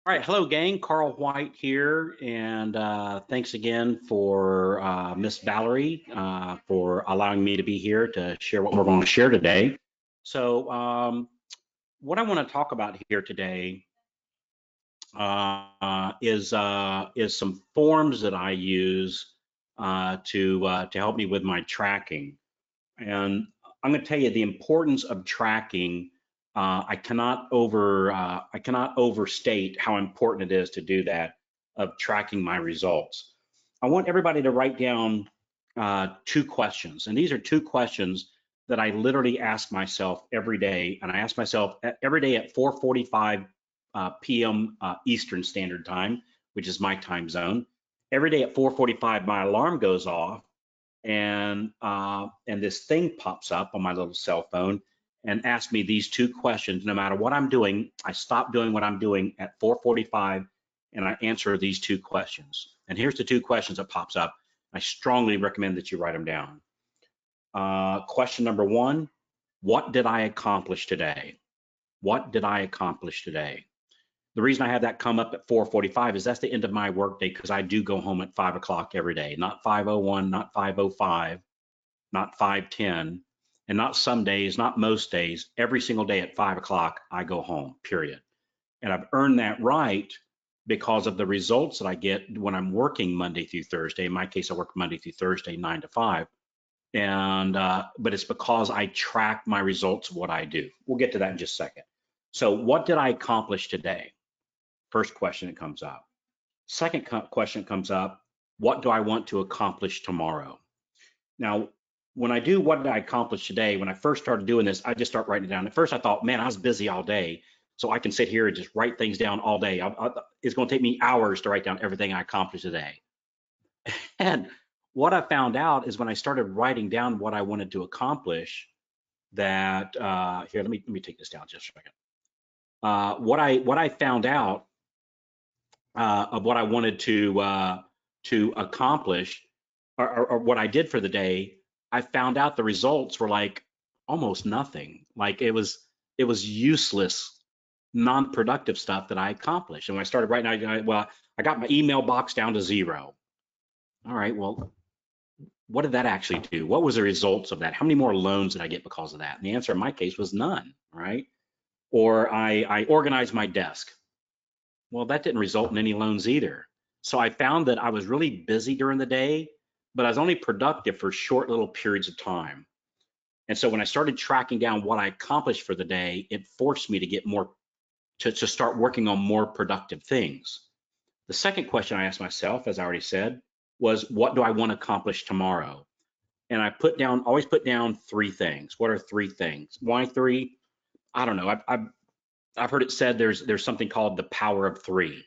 All right, hello gang, Carl White here, and thanks again for Miss Valerie for allowing me to be here to share what we're going to share today. So, what I want to talk about here today is some forms that I use to help me with my tracking. And I'm going to tell you the importance of tracking. I cannot overstate how important it is to do that, of tracking my results. I want everybody to write down two questions, and these are two questions that I literally ask myself every day, and I ask myself every day at 4:45 p.m. Eastern Standard Time, which is my time zone. Every day at 4:45, my alarm goes off, and this thing pops up on my little cell phone and asks me these two questions. No matter what I'm doing, I stop doing what I'm doing at 4:45 and I answer these two questions. And here's the two questions that pops up. I strongly recommend that you write them down. Question number one: what did I accomplish today? What did I accomplish today? The reason I have that come up at 4:45 is that's the end of my workday, because I do go home at 5 o'clock every day, not 5:01, not 5:05, not 5:10, and not some days, not most days. Every single day at 5 o'clock, I go home, period. And I've earned that right because of the results that I get when I'm working Monday through Thursday. In my case, I work Monday through Thursday, 9 to 5. But it's because I track my results of what I do. We'll get to that in just a second. So what did I accomplish today? First question that comes up. Second question comes up: what do I want to accomplish tomorrow? Now, when I do what did I accomplish today, when I first started doing this, I just start writing it down. At first, I thought, man, I was busy all day, so I can sit here and just write things down all day. It's going to take me hours to write down everything I accomplished today. And what I found out is when I started writing down what I wanted to accomplish, that here, let me take this down just a second. What I found out of what I wanted to accomplish, or what I did for the day, I found out the results were like almost nothing. Like it was useless, non-productive stuff that I accomplished. And when I started writing, I got my email box down to 0. All right, well, what did that actually do? What was the results of that? How many more loans did I get because of that? And the answer in my case was none, right? Or I organized my desk. Well, that didn't result in any loans either. So I found that I was really busy during the day, but I was only productive for short little periods of time. And so when I started tracking down what I accomplished for the day, it forced me to get more, to start working on more productive things. The second question I asked myself, as I already said, was what do I want to accomplish tomorrow? And I always put down 3 things. What are 3 things? Why 3? I don't know. I've heard it said there's something called the power of 3.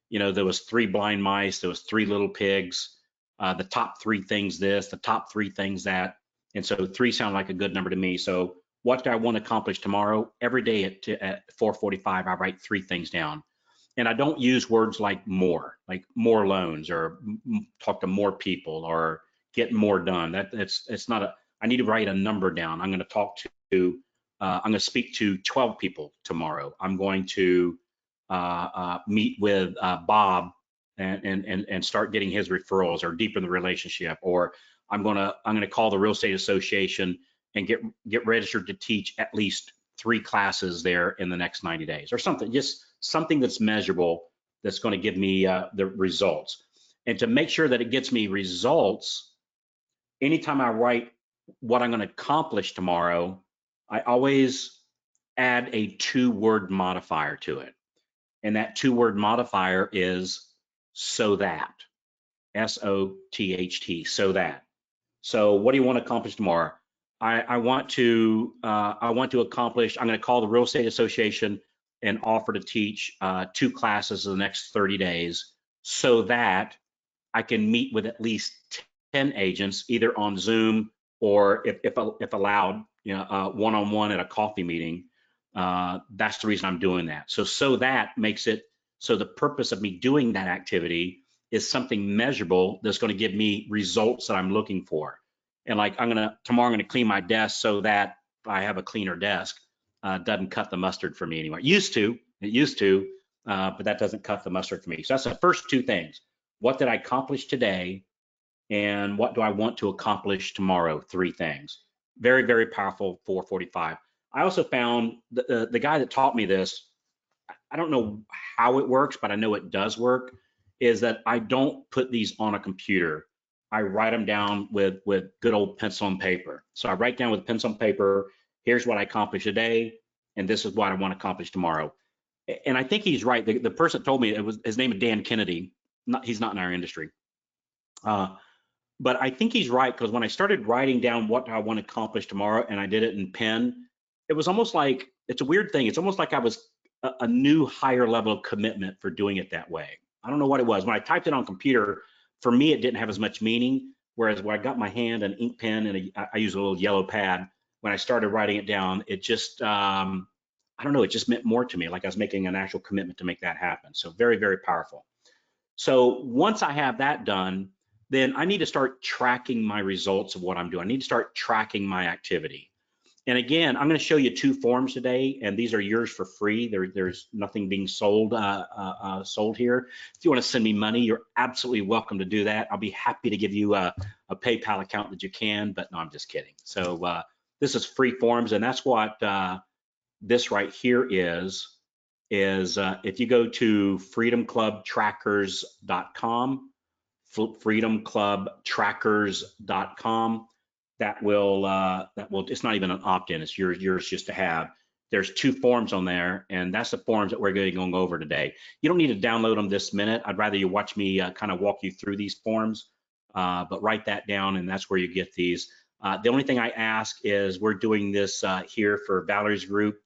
You know, there was 3 blind mice, there was 3 little pigs, the top 3 things this, the top 3 things that. And so 3 sound like a good number to me. So what do I want to accomplish tomorrow? Every day at 4:45, I write 3 things down. And I don't use words like more loans, or talk to more people, or get more done. It's not a, I need to write a number down. I'm going to talk to, I'm going to speak to 12 people tomorrow. I'm going to meet with Bob and start getting his referrals, or deepen the relationship. Or I'm going to call the real estate association and get registered to teach at least 3 classes there in the next 90 days, or something. Just something that's measurable, that's going to give me the results. And to make sure that it gets me results, anytime I write what I'm going to accomplish tomorrow, I always add a 2-word modifier to it. And that 2-word modifier is so that. SOTHT, so that. So what do you want to accomplish tomorrow? I want to accomplish, I'm going to call the real estate association and offer to teach 2 classes in the next 30 days, so that I can meet with at least 10 agents, either on Zoom, or if allowed, you know, one-on-one at a coffee meeting. That's the reason I'm doing that. So that makes it so the purpose of me doing that activity is something measurable that's going to give me results that I'm looking for. And like tomorrow I'm gonna clean my desk so that I have a cleaner desk. Doesn't cut the mustard for me anymore. It used to, but that doesn't cut the mustard for me. So that's the first two things. What did I accomplish today? And what do I want to accomplish tomorrow? Three things. Very, very powerful 445. I also found the guy that taught me this, I don't know how it works, but I know it does work, is that I don't put these on a computer. I write them down with good old pencil and paper. So I write down with pencil and paper, here's what I accomplished today, and this is what I want to accomplish tomorrow. And I think he's right. The person that told me, his name is Dan Kennedy. He's not in our industry. But I think he's right, because when I started writing down what I want to accomplish tomorrow and I did it in pen, it was almost like, it's a weird thing. It's almost like I was a new higher level of commitment for doing it that way. I don't know what it was. When I typed it on computer, for me, it didn't have as much meaning. Whereas when I got my hand an ink pen and I use a little yellow pad, when I started writing it down, it just, I don't know, it just meant more to me, like I was making an actual commitment to make that happen. So very, very powerful. So once I have that done, then I need to start tracking my results of what I'm doing. I need to start tracking my activity. And again, I'm going to show you two forms today, and these are yours for free. There's nothing being sold sold here. If you want to send me money, you're absolutely welcome to do that. I'll be happy to give you a PayPal account that you can, but no, I'm just kidding. So this is free forms, and that's what this right here is if you go to freedomclubtrackers.com, freedomclubtrackers.com, that will it's not even an opt-in, it's yours just to have. There's two forms on there, and that's the forms that we're going to go over today. You don't need to download them this minute. I'd rather you watch me kind of walk you through these forms, but write that down, and that's where you get these. The only thing I ask is, we're doing this here for Valerie's group,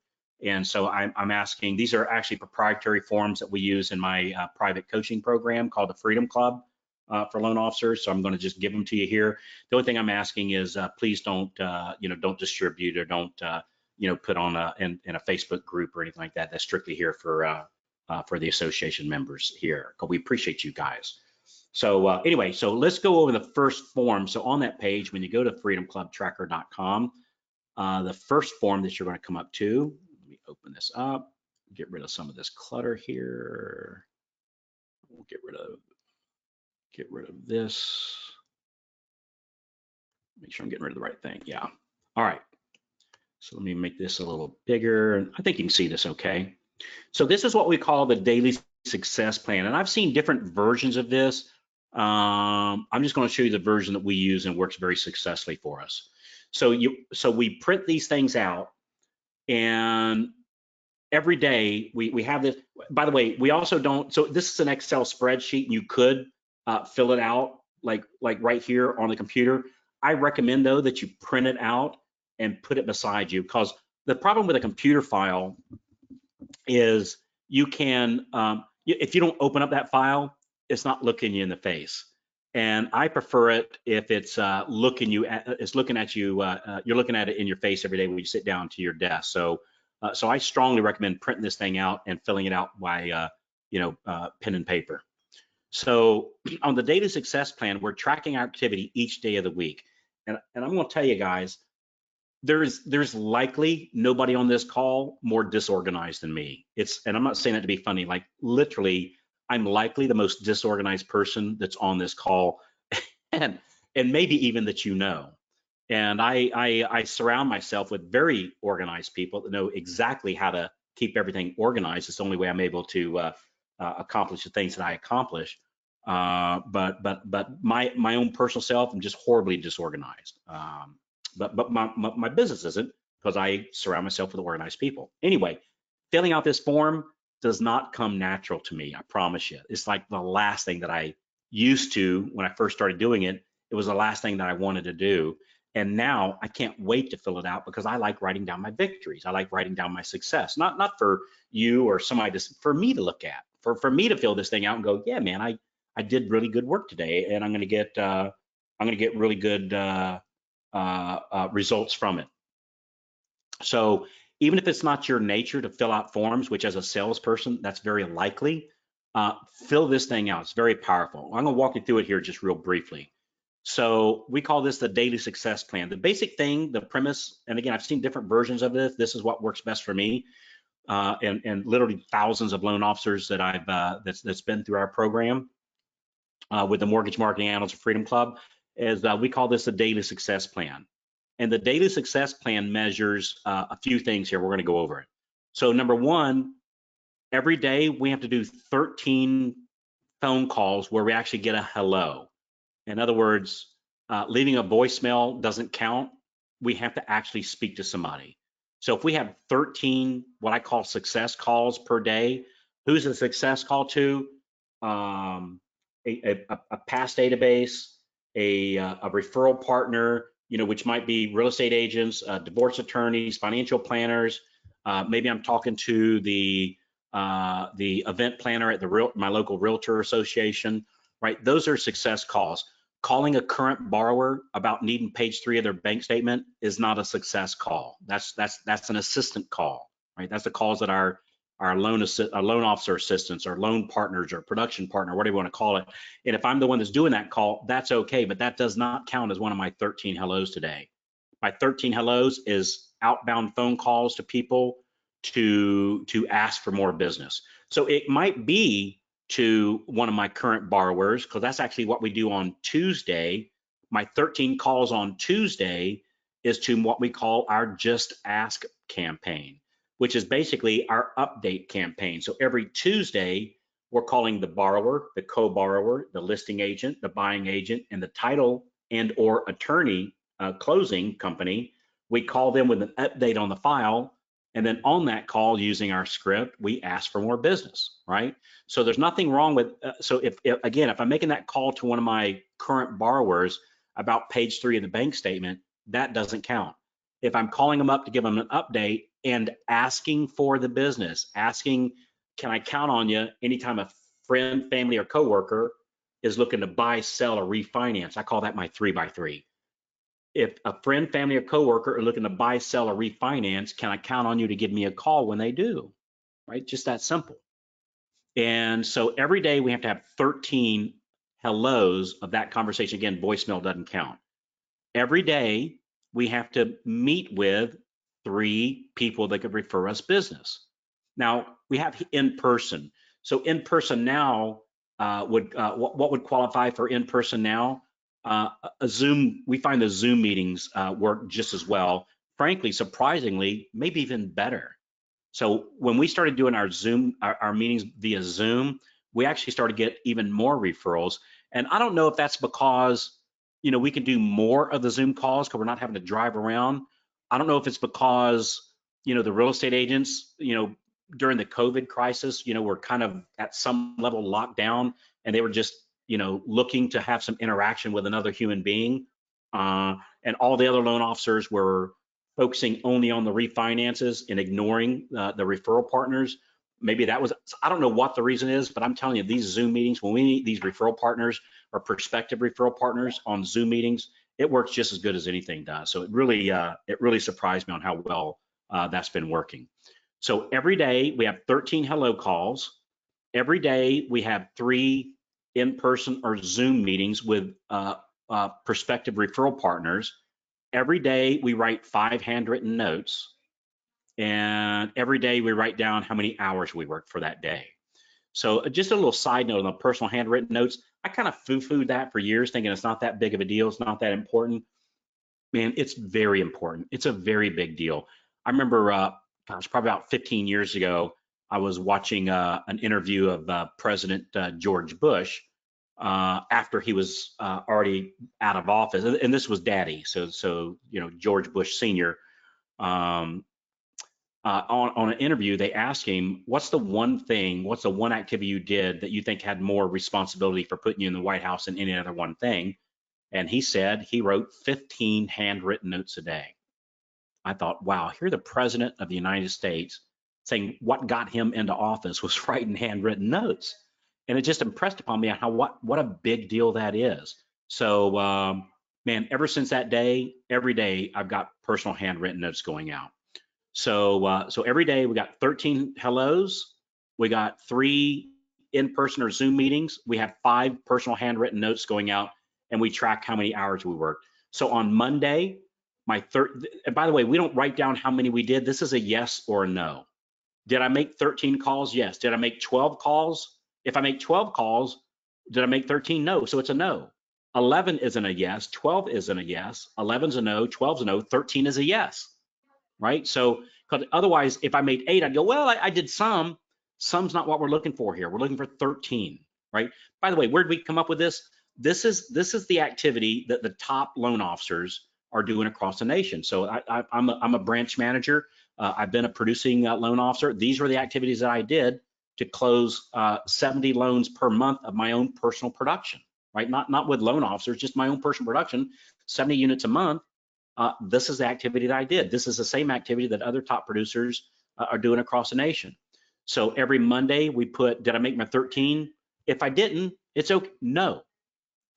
and so I'm asking, these are actually proprietary forms that we use in my private coaching program called the Freedom Club for loan officers. So I'm going to just give them to you here. The only thing I'm asking is please don't, don't distribute or don't, put on in a Facebook group or anything like that. That's strictly here for the association members here, because we appreciate you guys. So anyway, so let's go over the first form. So on that page, when you go to freedomclubtracker.com, the first form that you're going to come up to, let me open this up, get rid of some of this clutter here. We'll get rid of this. Make sure I'm getting rid of the right thing. Yeah. All right. So let me make this a little bigger. I think you can see this okay. So this is what we call the daily success plan. And I've seen different versions of this. I'm just going to show you the version that we use and works very successfully for us. So we print these things out, and every day we have this. By the way, we also don't, so this is an Excel spreadsheet. You could fill it out like right here on the computer. I recommend though that you print it out and put it beside you, because the problem with a computer file is you can, if you don't open up that file, it's not looking you in the face. And I prefer it if it's looking at you, you're looking at it in your face every day when you sit down to your desk. So I strongly recommend printing this thing out and filling it out by pen and paper. So on the daily success plan, we're tracking our activity each day of the week. And I'm going to tell you guys, there's likely nobody on this call more disorganized than me. And I'm not saying that to be funny, like literally, I'm likely the most disorganized person that's on this call, and maybe even that you know. And I surround myself with very organized people that know exactly how to keep everything organized. It's the only way I'm able to accomplish the things that I accomplish. But my own personal self, I'm just horribly disorganized. But my business isn't, because I surround myself with organized people. Anyway, filling out this form does not come natural to me, I promise you. It's like the last thing that I used to when I first started doing it. It was the last thing that I wanted to do. And now I can't wait to fill it out, because I like writing down my victories. I like writing down my success, not for you or somebody, just for me to look at, for me to fill this thing out and go, yeah, man, I did really good work today, and I'm going to get really good results from it. So even if it's not your nature to fill out forms, which as a salesperson, that's very likely, fill this thing out. It's very powerful. I'm going to walk you through it here just real briefly. So we call this the daily success plan. The basic thing, the premise, and again, I've seen different versions of this. This is what works best for me. and literally thousands of loan officers that I've that's been through our program with the Mortgage Marketing Analysts of Freedom Club, is we call this a daily success plan. And the daily success plan measures a few things here. We're going to go over it. So number one, every day we have to do 13 phone calls where we actually get a hello. In other words, leaving a voicemail doesn't count. We have to actually speak to somebody. So if we have 13 what I call success calls per day, who's a success call to? A past database, a referral partner, which might be real estate agents, divorce attorneys, financial planners. Maybe I'm talking to the event planner at my local realtor association, right? Those are success calls. Calling a current borrower about needing page 3 of their bank statement is not a success call. That's an assistant call, right? That's the calls that our loan officer assistants, or loan partners, or production partner, whatever you want to call it. And if I'm the one that's doing that call, that's okay, but that does not count as one of my 13 hellos today. My 13 hellos is outbound phone calls to people to ask for more business. So it might be to one of my current borrowers, because that's actually what we do on Tuesday. My 13 calls on Tuesday is to what we call our Just Ask campaign, which is basically our update campaign. So every Tuesday, we're calling the borrower, the co-borrower, the listing agent, the buying agent, and the title and or attorney closing company. We call them with an update on the file. And then on that call, using our script, we ask for more business, right? So there's nothing wrong with, so if I'm making that call to one of my current borrowers about page 3 of the bank statement, that doesn't count. If I'm calling them up to give them an update and asking for the business, asking, can I count on you anytime a friend, family, or coworker is looking to buy, sell, or refinance, I call that my 3x3. If a friend, family, or coworker are looking to buy, sell, or refinance, can I count on you to give me a call when they do? Right? Just that simple. And so every day we have to have 13 hellos of that conversation. Again, voicemail doesn't count. Every day we have to meet with 3 people that could refer us business. Now we have in person. So in person now what would qualify for in person now? A Zoom. We find the Zoom meetings work just as well. Frankly, surprisingly, maybe even better. So when we started doing our Zoom, our meetings via Zoom, we actually started to get even more referrals. And I don't know if that's because, we can do more of the Zoom calls because we're not having to drive around. I don't know if it's because, the real estate agents, during the COVID crisis, were kind of at some level locked down, and they were just, looking to have some interaction with another human being. And all the other loan officers were focusing only on the refinances and ignoring the referral partners. Maybe that was, I don't know what the reason is, but I'm telling you, these Zoom meetings, when we meet these referral partners or prospective referral partners on Zoom meetings, it works just as good as anything does. So it really surprised me on how well that's been working. So every day we have 13 hello calls. Every day we have 3 in-person or Zoom meetings with prospective referral partners. Every day we write 5 handwritten notes, and every day we write down how many hours we worked for that day. So just a little side note on the personal handwritten notes, I kind of foo-fooed that for years, thinking it's not that big of a deal, it's not that important. Man, it's very important. It's a very big deal. I remember, probably about 15 years ago, I was watching an interview of President George Bush after he was already out of office, and this was Daddy, so George Bush Sr. On an interview, they asked him, what's the one activity you did that you think had more responsibility for putting you in the White House than any other one thing? And he said he wrote 15 handwritten notes a day. I thought, wow, here the President of the United States saying what got him into office was writing handwritten notes. And it just impressed upon me how what a big deal that is. So man, ever since that day, every day I've got personal handwritten notes going out. So every day we got 13 hellos, we got 3 in-person or Zoom meetings, we have 5 personal handwritten notes going out, and we track how many hours we worked. So on Monday, and by the way, we don't write down how many we did. This is a yes or a no. Did I make 13 calls? Yes. Did I make 12 calls? If I make 12 calls, did I make 13? No. So it's a no. 11 isn't a yes. 12 isn't a yes. 11's a no. 12's a no. 13 is a yes, right? So, because otherwise, if I made 8, I'd go, well, I did some. Some's not what we're looking for here. We're looking for 13, right? By the way, where did we come up with this? This is the activity that the top loan officers are doing across the nation. So I'm a branch manager. I've been a producing loan officer. These were the activities that I did to close 70 loans per month of my own personal production, right? Not with loan officers, just my own personal production, 70 units a month. This is the activity that I did. This is the same activity that other top producers are doing across the nation. So every Monday we put, did I make my 13? If I didn't, it's okay. No.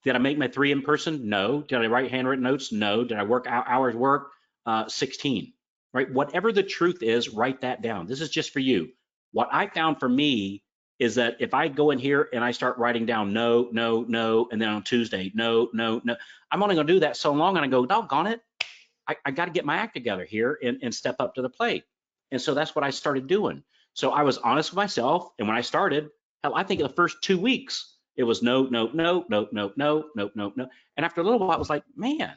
Did I make my 3 in person? No. Did I write handwritten notes? No. Did I work hours work? 16, right? Whatever the truth is, write that down. This is just for you. What I found for me is that if I go in here and I start writing down no, no, no, and then on Tuesday, no, no, no, I'm only gonna do that so long and I go, doggone it, I got to get my act together here and step up to the plate. And so that's what I started doing. So I was honest with myself. And when I started, hell, I think in the first 2 weeks, it was no, no, no, no, no, no, no, no, no. And after a little while, I was like, man,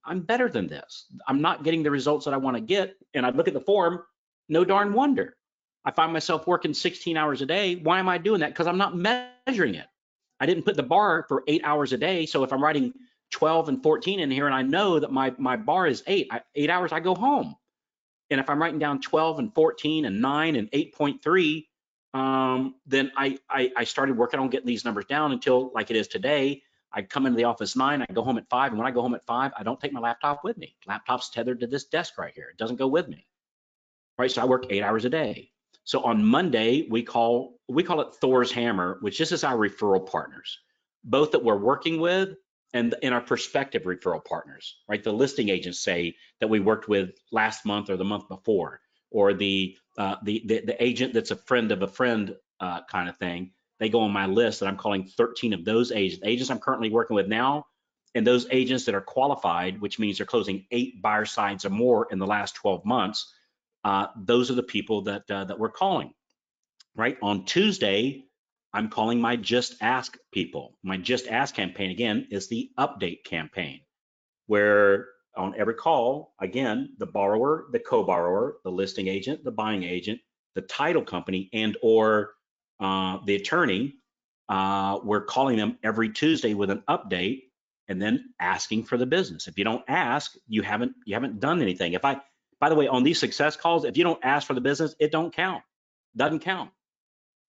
I'm better than this. I'm not getting the results that I want to get. And I look at the form, no darn wonder. I find myself working 16 hours a day. Why am I doing that? Because I'm not measuring it. I didn't put the bar for 8 hours a day. So if I'm writing 12 and 14 in here and I know that my bar is 8 hours, I go home. And if I'm writing down 12 and 14 and 9 and 8.3, then I started working on getting these numbers down until like it is today. I come into the office 9, I go home at 5, and when I go home at 5, I don't take my laptop with me. Laptop's tethered to this desk right here. It doesn't go with me, right? So I work 8 hours a day. So on Monday, we call it Thor's Hammer, which this is our referral partners, both that we're working with and our prospective referral partners, right? The listing agents say that we worked with last month or the month before, or the agent that's a friend of a friend kind of thing. They go on my list, and I'm calling 13 of those agents I'm currently working with now, and those agents that are qualified, which means they're closing 8 buyer sides or more in the last 12 months. Those are the people that we're calling, right? On Tuesday, I'm calling my Just Ask people. My Just Ask campaign, again, is the update campaign, where on every call, again, the borrower, the co-borrower, the listing agent, the buying agent, the title company, and or the attorney, we're calling them every Tuesday with an update and then asking for the business. If you don't ask, you haven't done anything. By the way, on these success calls, if you don't ask for the business, it don't count. Doesn't count.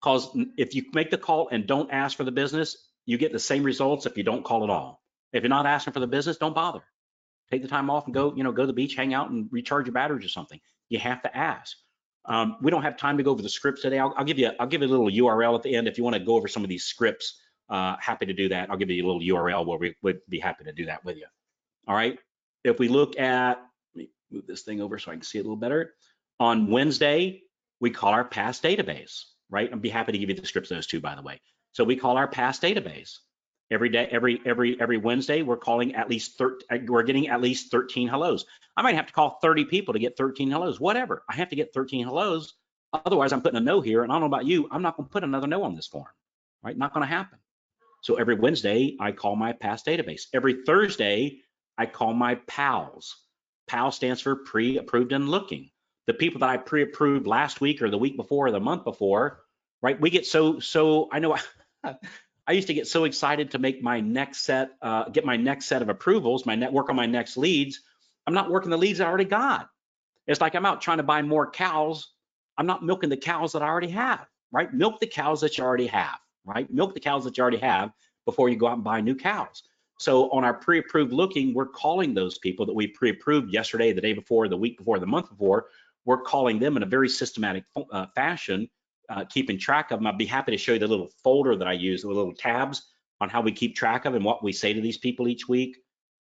Because if you make the call and don't ask for the business, you get the same results if you don't call at all. If you're not asking for the business, don't bother. Take the time off and go to the beach, hang out, and recharge your batteries or something. You have to ask. We don't have time to go over the scripts today. I'll give you a little URL at the end if you want to go over some of these scripts. Happy to do that. I'll give you a little URL where we would be happy to do that with you. All right. If we look at, let me move this thing over so I can see it a little better. On Wednesday, we call our past database, right? I'd be happy to give you the scripts of those too, by the way. So we call our past database. Every day, every Wednesday, we're calling at least we're getting at least 13 hellos. I might have to call 30 people to get 13 hellos, whatever. I have to get 13 hellos. Otherwise, I'm putting a no here, and I don't know about you, I'm not going to put another no on this form, right? Not going to happen. So every Wednesday, I call my past database. Every Thursday, I call my PALs. PAL stands for pre-approved and looking. The people that I pre-approved last week or the week before or the month before, right? We get so I know I used to get so excited to make my next set, get my next set of approvals, work on my next leads. I'm not working the leads I already got. It's like I'm out trying to buy more cows. I'm not milking the cows that I already have, right? Milk the cows that you already have, right? Milk the cows that you already have before you go out and buy new cows. So on our pre-approved looking, we're calling those people that we pre-approved yesterday, the day before, the week before, the month before. We're calling them in a very systematic fashion, keeping track of them. I'd be happy to show you the little folder that I use, the little tabs on how we keep track of and what we say to these people each week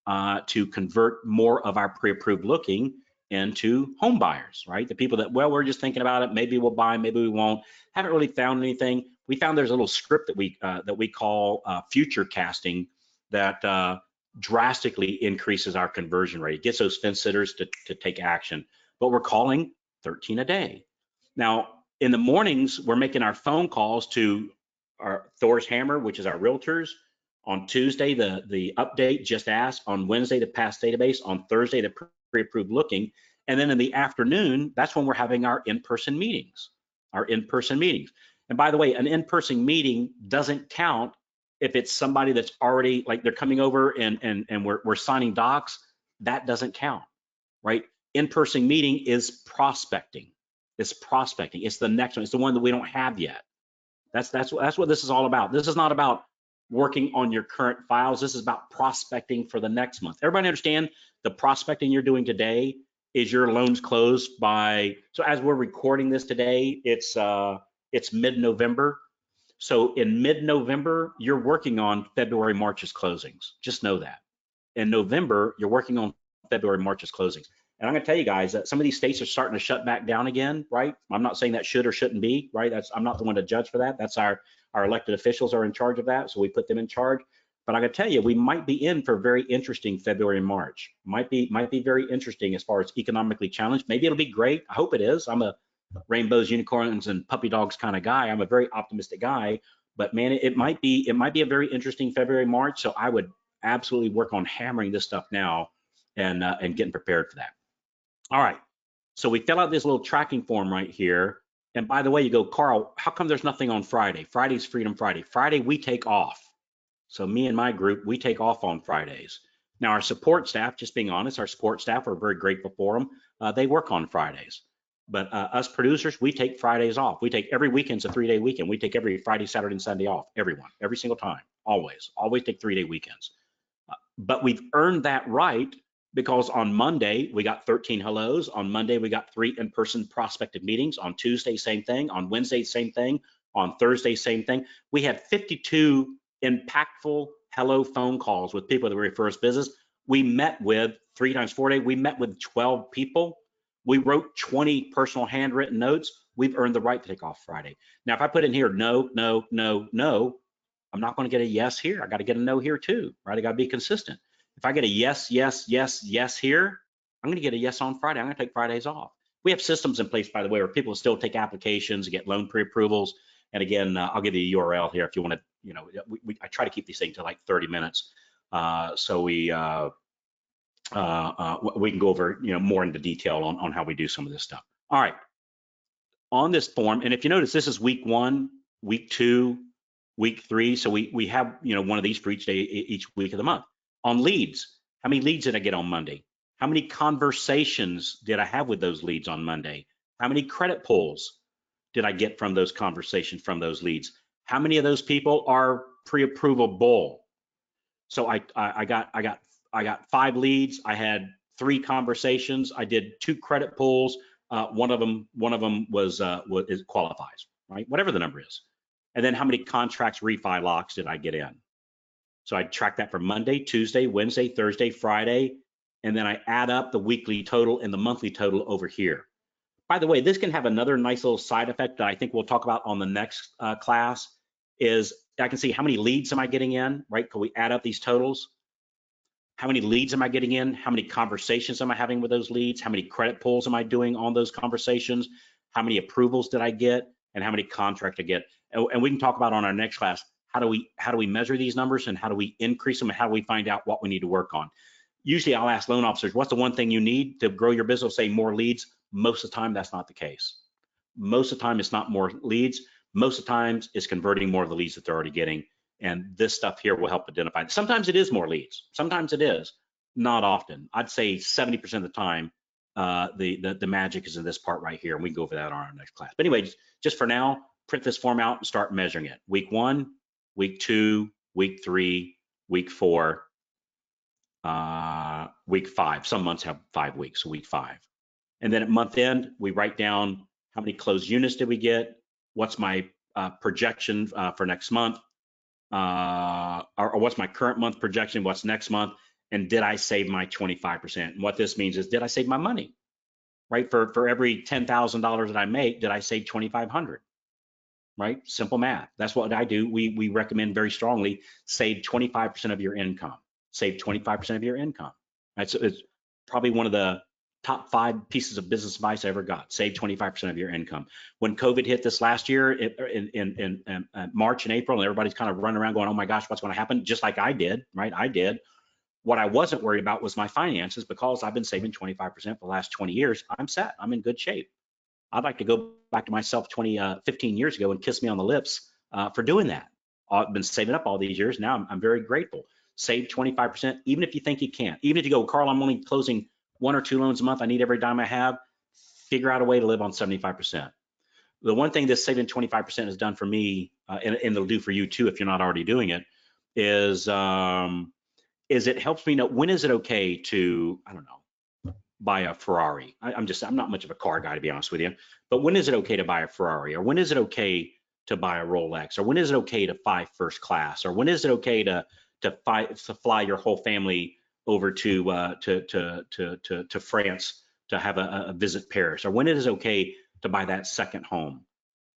to convert more of our pre-approved looking into home buyers, right? The people that, well, we're just thinking about it. Maybe we'll buy, maybe we won't. Haven't really found anything. We found there's a little script that we call future casting that drastically increases our conversion rate. It gets those fence sitters to take action. But we're calling 13 a day. Now, in the mornings, we're making our phone calls to our Thor's Hammer, which is our realtors. On Tuesday, the update, just ask. On Wednesday, the past database. On Thursday, the pre-approved looking. And then in the afternoon, that's when we're having our in-person meetings, And by the way, an in-person meeting doesn't count if it's somebody that's already, like, they're coming over and we're signing docs. That doesn't count, right? In-person meeting is prospecting. It's prospecting. It's the next one. It's the one that we don't have yet. That's what this is all about. This is not about working on your current files. This is about prospecting for the next month. Everybody understand the prospecting you're doing today is your loans closed by, so as we're recording this today, it's mid-November. So in mid-November, you're working on February, March's closings. Just know that. In November, you're working on February, March's closings. And I'm going to tell you guys that some of these states are starting to shut back down again, right? I'm not saying that should or shouldn't be, right? I'm not the one to judge for that. That's our elected officials are in charge of that, so we put them in charge. But I'm going to tell you, we might be in for a very interesting February and March. Might be very interesting as far as economically challenged. Maybe it'll be great. I hope it is. I'm a rainbows, unicorns, and puppy dogs kind of guy. I'm a very optimistic guy. But man, it might be a very interesting February, March. So I would absolutely work on hammering this stuff now and getting prepared for that. All right, so we fill out this little tracking form right here. And by the way, you go, Carl, how come there's nothing on Friday? Friday's Freedom Friday. Friday, we take off. So me and my group, we take off on Fridays. Now, our support staff, just being honest, our support staff, we're very grateful for them. They work on Fridays. But us producers, we take Fridays off. We take every weekend's a 3-day weekend. We take every Friday, Saturday, and Sunday off, everyone, every single time, always take 3-day weekends. But we've earned that right because on Monday, we got 13 hellos. On Monday, we got 3 in-person prospective meetings. On Tuesday, same thing. On Wednesday, same thing. On Thursday, same thing. We had 52 impactful hello phone calls with people that were refer us business. We met with 3 times 4 days. We met with 12 people. We wrote 20 personal handwritten notes. We've earned the right to take off Friday. Now, if I put in here, no, no, no, no, I'm not going to get a yes here. I got to get a no here too, right? I got to be consistent. If I get a yes, yes, yes, yes here, I'm going to get a yes on Friday. I'm going to take Fridays off. We have systems in place, by the way, where people still take applications, get loan pre-approvals. And again, I'll give you a URL here if you want to, I try to keep these things to like 30 minutes. So we can go over, more into detail on how we do some of this stuff. All right. On this form, and if you notice, this is week 1, week 2, week 3. So we have, one of these for each day, each week of the month. On leads, how many leads did I get on Monday? How many conversations did I have with those leads on Monday? How many credit pulls did I get from those conversations, from those leads? How many of those people are pre-approvable? So I got 5 leads. I had 3 conversations. I did 2 credit pulls. One of them it qualifies, right? Whatever the number is. And then how many contracts, refi locks did I get in? So I track that for Monday, Tuesday, Wednesday, Thursday, Friday, and then I add up the weekly total and the monthly total over here. By the way, this can have another nice little side effect that I think we'll talk about on the next class, is I can see how many leads am I getting in, right? Can we add up these totals? How many leads am I getting in? How many conversations am I having with those leads? How many credit pulls am I doing on those conversations? How many approvals did I get? And how many contracts I get? And we can talk about on our next class, how do we measure these numbers and how do we increase them and how do we find out what we need to work on? Usually I'll ask loan officers, what's the one thing you need to grow your business? Say more leads. Most of the time, that's not the case. Most of the time, it's not more leads. Most of the times, it's converting more of the leads that they're already getting. And this stuff here will help identify. Sometimes it is more leads. Sometimes it is. Not often. I'd say 70% of the time, the magic is in this part right here. And we can go over that on our next class. But anyway, just for now, print this form out and start measuring it. Week 1, week 2, week 3, week 4, week 5. Some months have 5 weeks, so week 5. And then at month end, we write down how many closed units did we get, what's my projection for next month, or what's my current month projection, what's next month, and did I save my 25%? And what this means is, did I save my money, right? For every $10,000 that I make, did I save 2,500? Right? Simple math. That's what I do. We recommend very strongly, save 25% of your income. Save 25% of your income. It's probably one of the top 5 pieces of business advice I ever got. Save 25% of your income. When COVID hit this last year in March and April, and everybody's kind of running around going, oh my gosh, what's going to happen? Just like I did, right? I did. What I wasn't worried about was my finances, because I've been saving 25% for the last 20 years. I'm set. I'm in good shape. I'd like to go back to myself 15 years ago and kiss me on the lips for doing that. I've been saving up all these years. Now I'm very grateful. Save 25%, even if you think you can't. Even if you go, Carl, I'm only closing 1 or 2 loans a month. I need every dime I have. Figure out a way to live on 75%. The one thing this saving 25% has done for me, and it'll do for you too if you're not already doing it, is it helps me know when is it okay to, I don't know, buy a Ferrari. I'm not much of a car guy, to be honest with you, but when is it okay to buy a Ferrari? Or when is it okay to buy a Rolex? Or when is it okay to fly first class? Or when is it okay to fly your whole family over to France to have a visit Paris? Or when it is okay to buy that second home,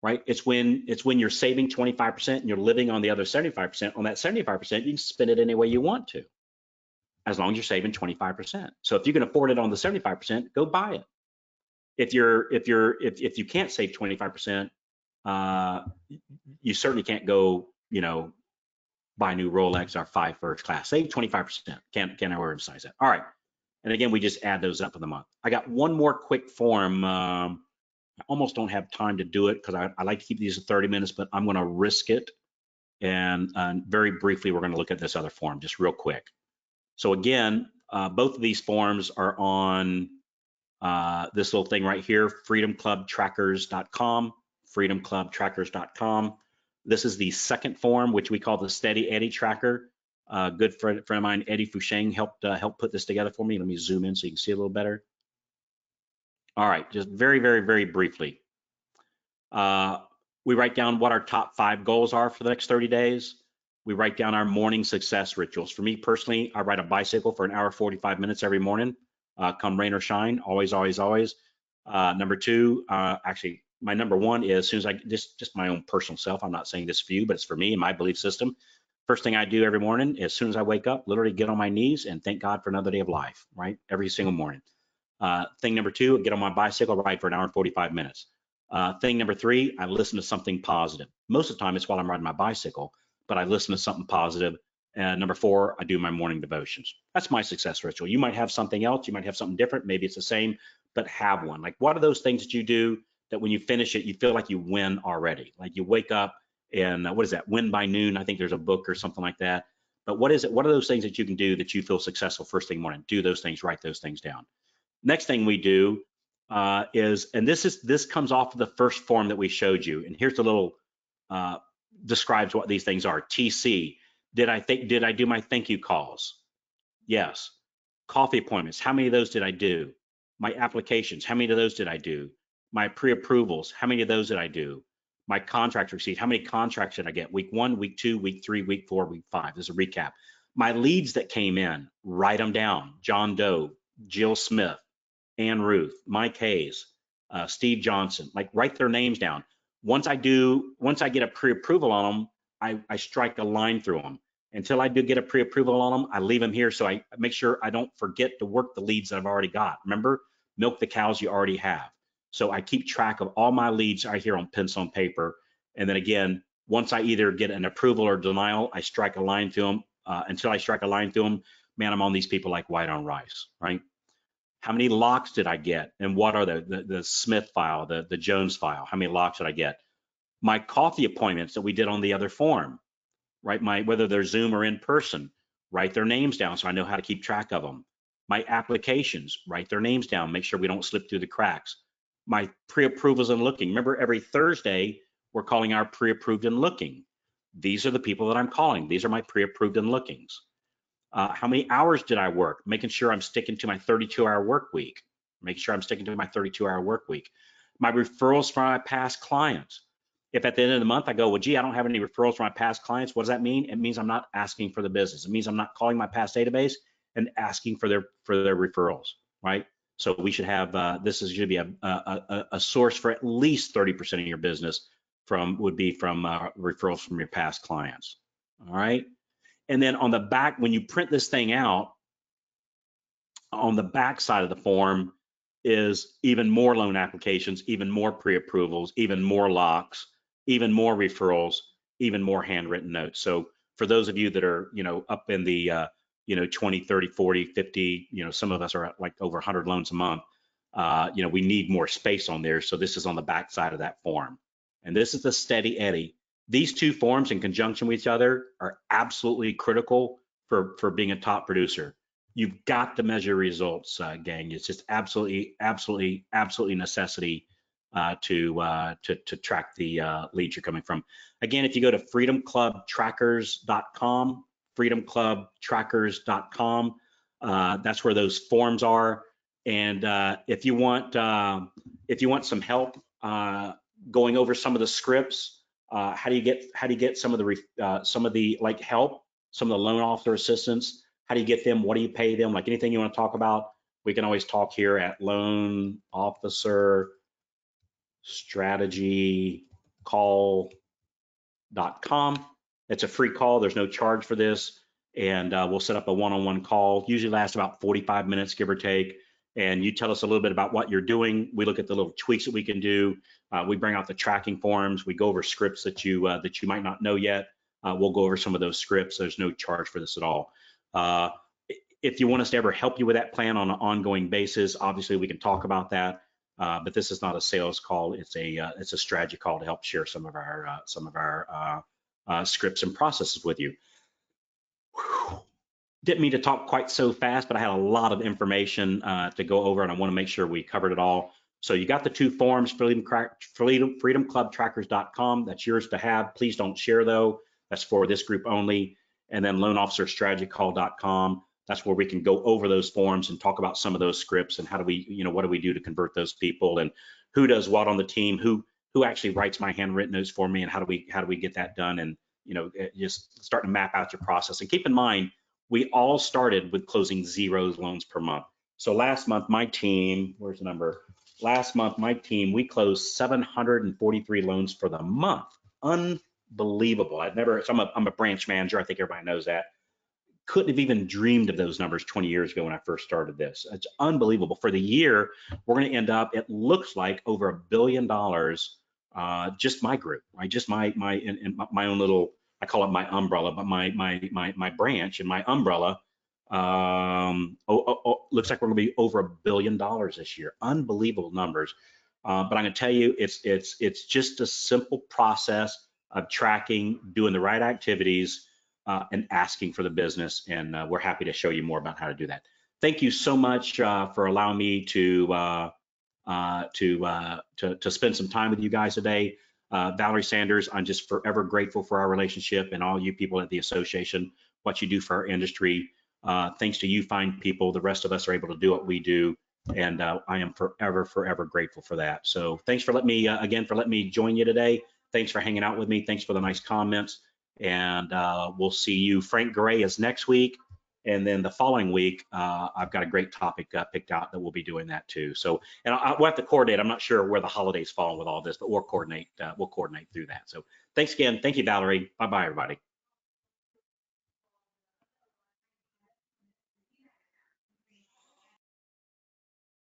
right? It's when you're saving 25% and you're living on the other 75%. On that 75%, you can spend it any way you want to, as long as you're saving 25%. So if you can afford it on the 75%, go buy it. If you can't save 25%, you certainly can't go, buy a new Rolex or 5 first class. Save 25%. Can't overemphasize that. All right. And again, we just add those up for the month. I got one more quick form. I almost don't have time to do it because I like to keep these at 30 minutes, but I'm going to risk it. And very briefly, we're going to look at this other form just real quick. So again, both of these forms are on this little thing right here, freedomclubtrackers.com, freedomclubtrackers.com. This is the second form, which we call the Steady Eddie Tracker. Good friend of mine, Eddie Fouchang, helped put this together for me. Let me zoom in so you can see a little better. All right, just very, very, very briefly. We write down what our top 5 goals are for the next 30 days. We write down our morning success rituals. For me personally, I ride a bicycle for 1 hour, 45 minutes every morning, come rain or shine, always, always, always. Number 2, actually, my number 1 is, as soon as I, just my own personal self, I'm not saying this for you, but it's for me and my belief system. First thing I do every morning, as soon as I wake up, literally get on my knees and thank God for another day of life, right? Every single morning. Thing number 2, get on my bicycle, ride for 1 hour and 45 minutes. Thing number 3, I listen to something positive. Most of the time it's while I'm riding my bicycle, but I listen to something positive. And number 4, I do my morning devotions. That's my success ritual. You might have something else. You might have something different. Maybe it's the same, but have one. Like, what are those things that you do that when you finish it, you feel like you win already? Like you wake up and what is that? Win by noon. I think there's a book or something like that. But what is it? What are those things that you can do that you feel successful first thing morning? Do those things, write those things down. Next thing we do is, and this comes off of the first form that we showed you. And here's the little, describes what these things are. TC, did I do my thank you calls? Yes. Coffee appointments, how many of those did I do? My applications, how many of those did I do? My pre-approvals, how many of those did I do? My contract receipt, how many contracts did I get? Week 1, week 2, week 3, week 4, week 5. This is a recap. My leads that came in, write them down. John Doe, Jill Smith, Ann Ruth, Mike Hayes, Steve Johnson, like write their names down. Once I get a pre-approval on them, I strike a line through them. Until I do get a pre-approval on them, I leave them here so I make sure I don't forget to work the leads that I've already got. Remember, milk the cows you already have. So I keep track of all my leads right here on pencil and paper. And then again, once I either get an approval or denial, I strike a line through them. Until I strike a line through them, man, I'm on these people like white on rice, right? How many locks did I get? And what are the Smith file, the Jones file? How many locks did I get? My coffee appointments that we did on the other form, right? Whether they're Zoom or in person, write their names down so I know how to keep track of them. My applications, write their names down, make sure we don't slip through the cracks. My pre-approvals and looking. Remember, every Thursday, we're calling our pre-approved and looking. These are the people that I'm calling. These are my pre-approved and lookings. How many hours did I work? Making sure I'm sticking to my 32-hour work week. Make sure I'm sticking to my 32-hour work week. My referrals from my past clients. If at the end of the month I go, well, gee, I don't have any referrals from my past clients, what does that mean? It means I'm not asking for the business. It means I'm not calling my past database and asking for their referrals, right? So we should have, this is going to be a source for at least 30% of your business would be from referrals from your past clients, all right? And then on the back, when you print this thing out, on the back side of the form, is even more loan applications, even more pre-approvals, even more locks, even more referrals, even more handwritten notes. So for those of you that are, up in the, 20, 30, 40, 50, some of us are at like over 100 loans a month. We need more space on there. So this is on the back side of that form. And this is the Steady Eddie. These two forms in conjunction with each other are absolutely critical for being a top producer. You've got to measure results, gang. It's just absolutely necessity to track the leads you're coming from. Again, if you go to freedomclubtrackers.com, freedomclubtrackers.com, that's where those forms are. And if you want some help going over some of the scripts, how do you get some of the like help, some of the loan officer assistants? How do you get them? What do you pay them? Like anything you want to talk about, we can always talk here at Loan Officer Strategy Call.com. It's a free call. There's no charge for this. And we'll set up a one-on-one call. Usually lasts about 45 minutes, give or take. And you tell us a little bit about what you're doing. We look at the little tweaks that we can do. We bring out the tracking forms. We go over scripts that you might not know yet. We'll go over some of those scripts. There's no charge for this at all. If you want us to ever help you with that plan on an ongoing basis, obviously we can talk about that. But this is not a sales call. It's a strategy call to help share some of our scripts and processes with you. Whew. Didn't mean to talk quite so fast, but I had a lot of information to go over, and I want to make sure we covered it all. So you got the two forms, freedomclubtrackers.com. That's yours to have. Please don't share though. That's for this group only. And then loanofficerstrategycall.com. That's where we can go over those forms and talk about some of those scripts and how do we, what do we do to convert those people and who does what on the team, who actually writes my handwritten notes for me, and how do we get that done, and just start to map out your process. And keep in mind, we all started with closing 0 loans per month. So last month, my team, where's the number? Last month, my team, we closed 743 loans for the month. Unbelievable. I'm a branch manager. I think everybody knows that. Couldn't have even dreamed of those numbers 20 years ago when I first started this. It's unbelievable. For the year, we're going to end up, it looks like, over $1 billion. Just my group, right? Just my own little, I call it my umbrella, but my branch and my umbrella. Looks like we're going to be over $1 billion this year. Unbelievable numbers. But I'm going to tell you, it's just a simple process of tracking, doing the right activities, and asking for the business. And we're happy to show you more about how to do that. Thank you so much for allowing me to spend some time with you guys today. Valerie Sanders, I'm just forever grateful for our relationship and all you people at the association, what you do for our industry. Thanks to you fine people, the rest of us are able to do what we do. And I am forever grateful for that. So thanks for letting me join you today. Thanks for hanging out with me. Thanks for the nice comments. And we'll see you. Frank Garay is next week. And then the following week, I've got a great topic picked out that we'll be doing that too. So, and we'll have to coordinate. I'm not sure where the holidays fall with all this, but we'll coordinate through that. So thanks again. Thank you, Valerie. Bye-bye, everybody.